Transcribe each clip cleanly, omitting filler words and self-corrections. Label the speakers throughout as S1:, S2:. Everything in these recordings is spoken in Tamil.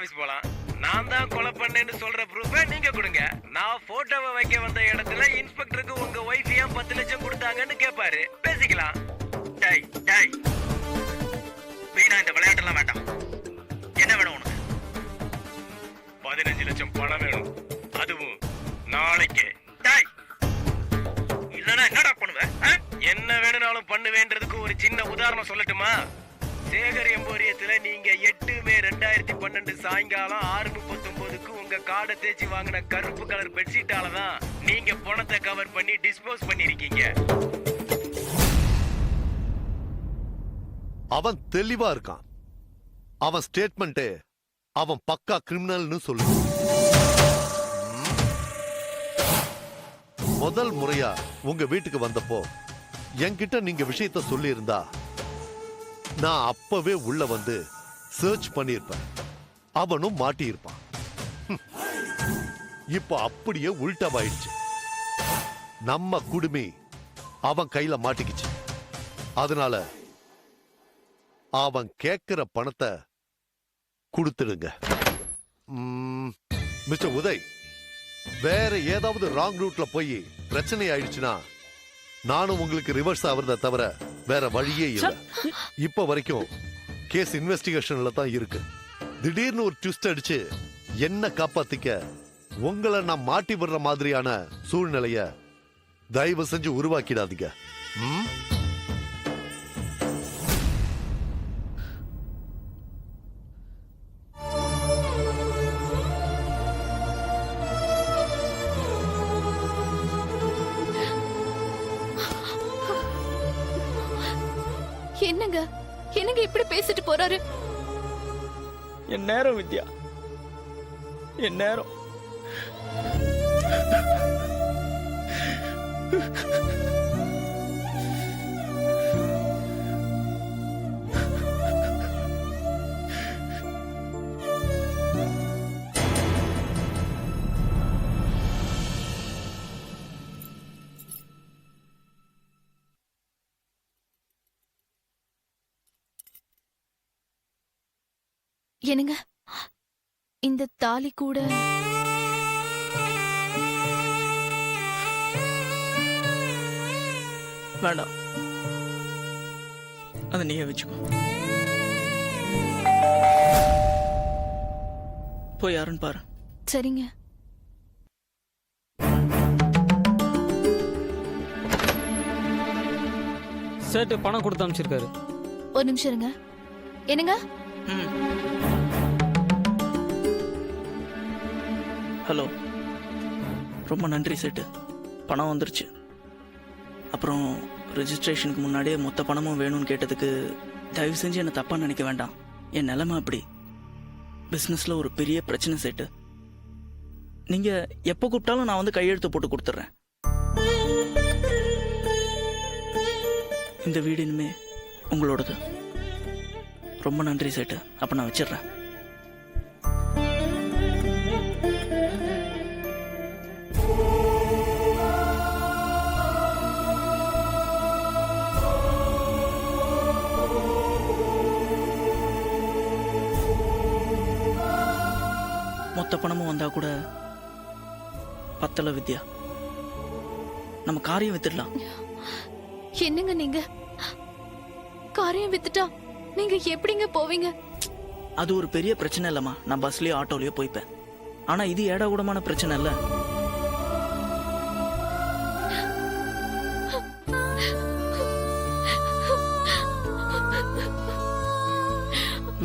S1: ஆபீஸ் போலாம். நான் தான் கொலை பண்ணேன்னு சொல்ற ப்ரூஃபை நீங்க கொடுங்க. நான் போட்டோவை வைக்க வந்த இடத்துல இன்ஸ்பெக்டருக்கு உங்க ஒய்ஃப் ஏன் 10 லட்சம் கொடுத்தாங்கன்னு கேட்பாரு. பேசிக்கலாம். டேய் டேய், வீணா இந்த விளையாட்டெல்லாம் வேண்டாம். என்ன வேணும் உனக்கு? 15 லட்சம் பணம் வேணும், அதுவும் நாளைக்கு. டேய், இல்லனா என்னடா பண்ணுவ? என்ன வேணும்னாலும் பண்ணுவேன்றதுக்கு ஒரு சின்ன உதாரணம் சொல்லட்டுமா? சேகர் எம்போரியத்துல நீங்க 8 மே 2012 சாயங்காலம் 6:39க்கு உங்க காடை தேய்ச்சி வாங்கின கருப்பு கலர் பெட்ஷீட்டால தான் நீங்க பணத்தை கவர் பண்ணி டிஸ்போஸ் பண்ணிருக்கீங்க.
S2: அவன் தெளிவா இருக்கான். அவன் ஸ்டேட்மெண்ட் அவன் பக்கா கிரிமினல்னு சொல்லு. முதல் முறையா உங்க வீட்டுக்கு வந்தப்போ என்கிட்ட நீங்க விஷயத்த சொல்லி இருந்தா நான் அப்பவே உள்ள வந்து சர்ச் பண்ணிருப்பேன். அவனும் மாட்டி இருப்பான். இப்ப அப்படியே உல்டாவாயிடுச்சு. நம்ம குடுமி அவன் கையில மாட்டிக்கிச்சு. அதனால அவன் கேட்கிற பணத்தை கொடுத்துடுங்க. மிஸ்டர் உதய், வேற ஏதாவது ராங் ரூட்ல போய் பிரச்சனை ஆயிடுச்சுன்னா நானும் உங்களுக்கு ரிவர்ஸ் ஆவறத தவிர வேற வழியே இல்லை. இப்ப வரைக்கும் கேஸ் இன்வெஸ்டிகேஷன்ல தான் இருக்கு. திடீர்னு ஒரு ட்விஸ்ட் அடிச்சு என்ன காப்பாத்திக்க உங்களை நான் மாட்டி விடுற மாதிரியான சூழ்நிலைய தயவு செஞ்சு உருவாக்கிடாதீங்க.
S3: என்னங்க என்னங்க இப்படி பேசிட்டு போறாரு?
S4: என் நேரம் வித்யா, என் நேரம்.
S3: என்னங்க இந்த தாலி கூட
S4: வேண்டாம், அதை நீயே வச்சுக்கோ. போய் யாருன்னு பாரு.
S3: சரிங்க.
S5: சேட்டு பணம் கொடுத்து அனுப்பிச்சிருக்காரு.
S3: ஒரு நிமிஷம் இருங்க. என்னங்க?
S4: ஹலோ, ரொம்ப நன்றி சேட்டு. பணம் வந்துருச்சு. அப்புறம் ரெஜிஸ்ட்ரேஷனுக்கு முன்னாடியே மொத்த பணமும் வேணும்னு கேட்டதுக்கு தயவு செஞ்சு என்னை தப்பாக நினைக்க வேண்டாம். என் நிலைமை அப்படி. பிஸ்னஸில் ஒரு பெரிய பிரச்சனை சேட்டு. நீங்கள் எப்போ கூப்பிட்டாலும் நான் வந்து கையெழுத்து போட்டு கொடுத்துட்றேன். இந்த வீடு இனிமே உங்களோடது. ரொம்ப நன்றி சேட்டு. அப்போ நான் வச்சிடுறேன். மொத்த பணமும் வந்தா கூட பத்தல வித்யா. நம்ம காரியம் வித்துடலாம்.
S3: என்னங்க நீங்க காரியம் வித்துட்டா நீங்க எப்படிங்க போவீங்க?
S4: அது ஒரு பெரிய பிரச்சனை இல்லம்மா. நான் பஸ்லயோ ஆட்டோலயோ போய்ப்பேன். ஆனா இது ஏடாகூடமான பிரச்சனை இல்ல.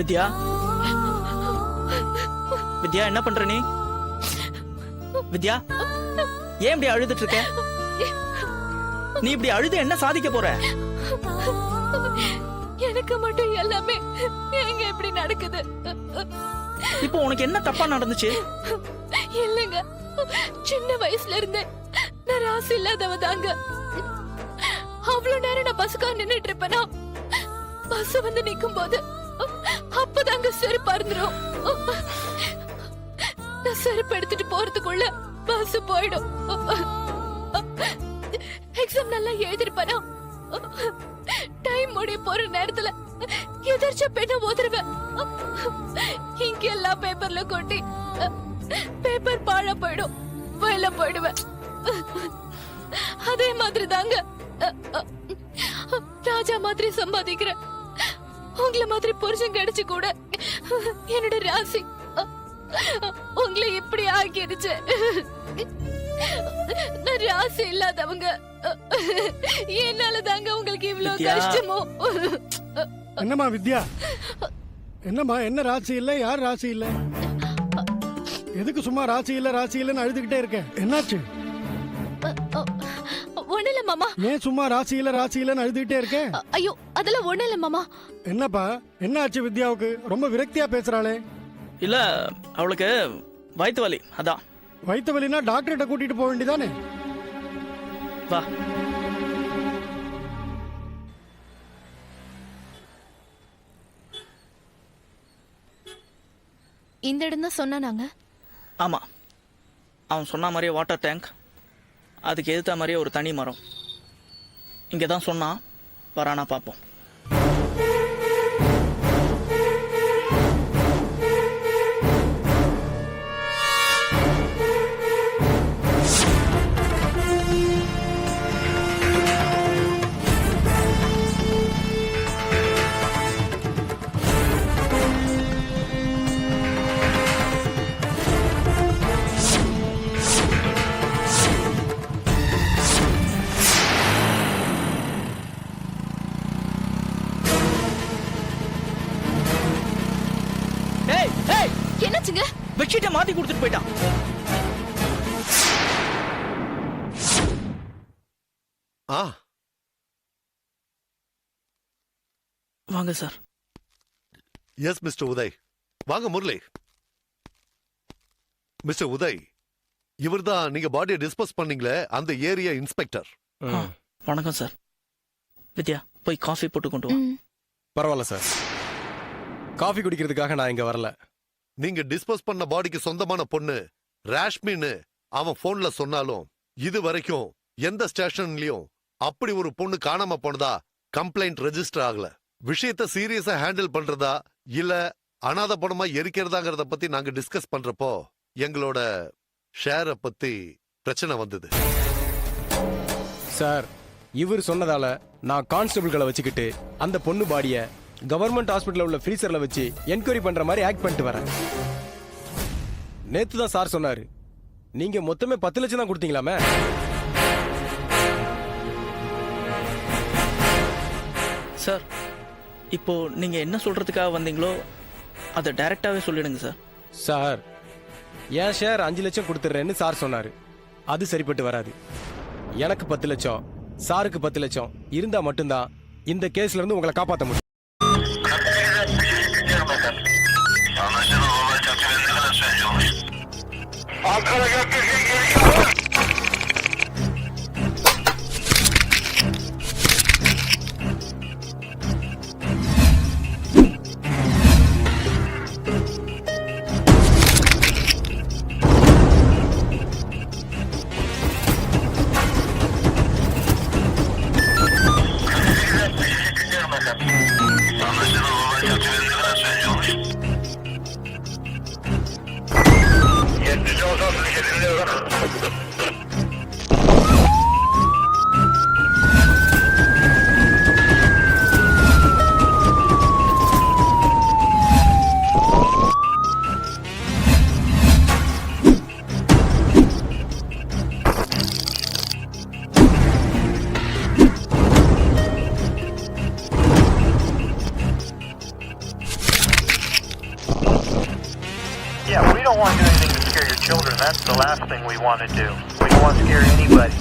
S4: வித்யா, வித்யா என்ன பண்ற நீ? வித்யா, ஏன் இப்படி அழுதுட்டு இருக்க? நீ இப்படி அழுது என்ன சாதிக்க போற?
S3: எனக்கு மட்டும் எல்லாமே எங்க இப்படி நடக்குது?
S4: இப்போ உனக்கு என்ன தப்பா நடந்துச்சு?
S3: இல்லங்க, சின்ன வயசுல இருந்தே நான் ராசி இல்லாதவ தாங்க. அவ்வளவு நேரம் நான் பஸ்ஸுக்காக நின்னுட்டு இருப்பேனா, பஸ் வந்து நிக்கும் போது அப்பதாங்க செருப்பு அறுந்துரும். நான் செருப்பு எடுத்துட்டு போறதுக்குள்ள பஸ் போயிடும். எக்ஸாம் நல்லா எழுதிருப்பேனா, டைம் முடிய போற நேரத்துல எதிர்ச்ச பெண்ண ஓதுருவேன். இங்க எல்லாம் பேப்பர்ல கொட்டி பேப்பர் பாழ போயிடும், வயல போயிடுவேன். அதே மாதிரி தாங்க ராஜா மாதிரி சம்பாதிக்கிறேன். உங்களை மாதிரி புருஷன் கிடைச்சு கூட என்னோட ராசி உங்களை இப்படி ஆக்கிருச்சு. நான் ராசி இல்லாதவங்க, என்னால தாங்க உங்களுக்கு இவ்வளவு
S4: வித்யா.
S3: கஷ்டமோ.
S6: என்னம்மா வித்யா, என்னம்மா என்ன ராசி இல்ல, யார் ராசி இல்ல? எதுக்கு சும்மா ராசி இல்லன்னு அழுதுகிட்டே இருக்க? என்னாச்சு?
S3: ஒண்ணு இல்ல மாமா.
S6: ஏன் சும்மா ராசி இல்லன்னு அழுதுகிட்டே இருக்க?
S3: ஐயோ அதெல்லாம் ஒண்ணு இல்ல மாமா.
S6: என்னப்பா என்னாச்சு வித்யாவுக்கு? ரொம்ப விரக்தியா பேசுறாளே.
S4: இல்ல அவளுக்கு வயிற்று வலி, அதான்.
S6: வயித்து வலினா டாக்டர்கிட்ட கூட்டிட்டு போக வேண்டியதானே?
S4: வா.
S3: இந்த இடம் தான் சொன்னாங்க.
S4: ஆமா, அவன் சொன்ன மாதிரியே வாட்டர் டேங்க், அதுக்கு எதிர்த்த மாதிரியே ஒரு தனி மரம். இங்கே தான் சொன்னான், வரானா பார்ப்போம். ஏய் ஏய்,
S3: என்னாச்சுங்க?
S4: பெட்ஷீட்டை மாத்தி கொடுத்துட்டு போயிட்டான்.
S2: ஆ
S4: வாங்க சார்.
S2: S mister Uday. வாங்க முரளி. மிஸ்டர் உதய், இவர்தான் நீங்க பாடியை டிஸ்போஸ் பண்ணீங்களே அந்த ஏரியா இன்ஸ்பெக்டர்.
S4: ஆ, வணக்கம் சார். வித்யா, போய் காஃபி போட்டு கொண்டு வா.
S7: பரவாயில்ல சார், காஃபி குடிக்கிறதுக்காக நான் இங்க வரல.
S2: நீங்க டிஸ்போஸ் பண்ண பாடிக்கு சொந்தமான பொண்ணு ராஷ்மின்னு அவன் போன்ல சொன்னாலும் இது வரைக்கும் எந்த ஸ்டேஷன்லயும் அப்படி ஒரு பொண்ணு காணாம போனதா கம்ப்ளைண்ட் ரெஜிஸ்டர் ஆகல. விஷயத்தை சீரியஸா ஹேண்டில் பண்றதா இல்ல அனாத பணமா எரிக்கிறதாங்கிறத பத்தி நாங்க டிஸ்கஸ் பண்றப்போ எங்களோட ஷேரை பத்தி பிரச்சனை வந்தது.
S7: சார், இவர் சொன்னதால நான் கான்ஸ்டபிள்களை வச்சுக்கிட்டு அந்த பொண்ணு பாடிய கவர்மெண்ட் ஹாஸ்பிட்டல்ல உள்ள ஃப்ரீசர்ல வச்சு என்கொயரி பண்ற மாதிரி ஆக்ட் பண்ணிட்டு வரேன். நேத்து தான் சார் சொன்னாரு, நீங்க மொத்தமே 10 லட்சம் தான் கொடுத்தீங்களாமே.
S4: சார், இப்போ நீங்க என்ன சொல்றதுக்காக வந்தீங்களோ அதை டைரக்டாவே சொல்லிடுங்க சார்.
S7: சார், என் ஷேர் 5 லட்சம் கொடுத்துட்றேன்னு சார் சொன்னாரு. அது சரிப்பட்டு வராது. எனக்கு 10 லட்சம், சாருக்கு 10 லட்சம் இருந்தா மட்டும்தான் இந்த கேஸ்ல இருந்து உங்களை காப்பாற்ற முடியும்.
S8: Yeah, we don't want to do anything to scare your children. That's the last thing we want to do. We don't want to scare anybody.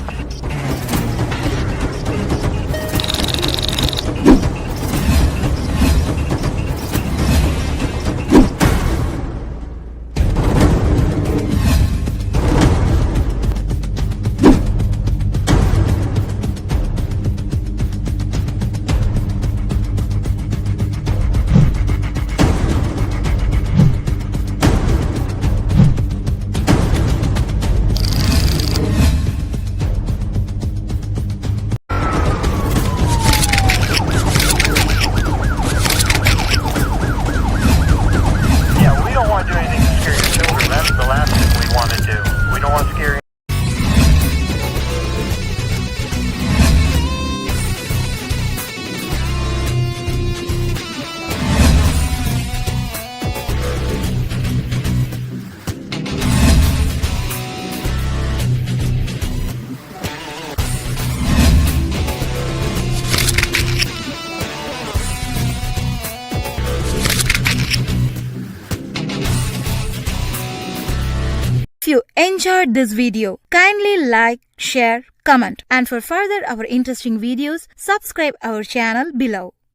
S9: you enjoyed this video, kindly like, share, comment, and for further our interesting videos, subscribe our channel below.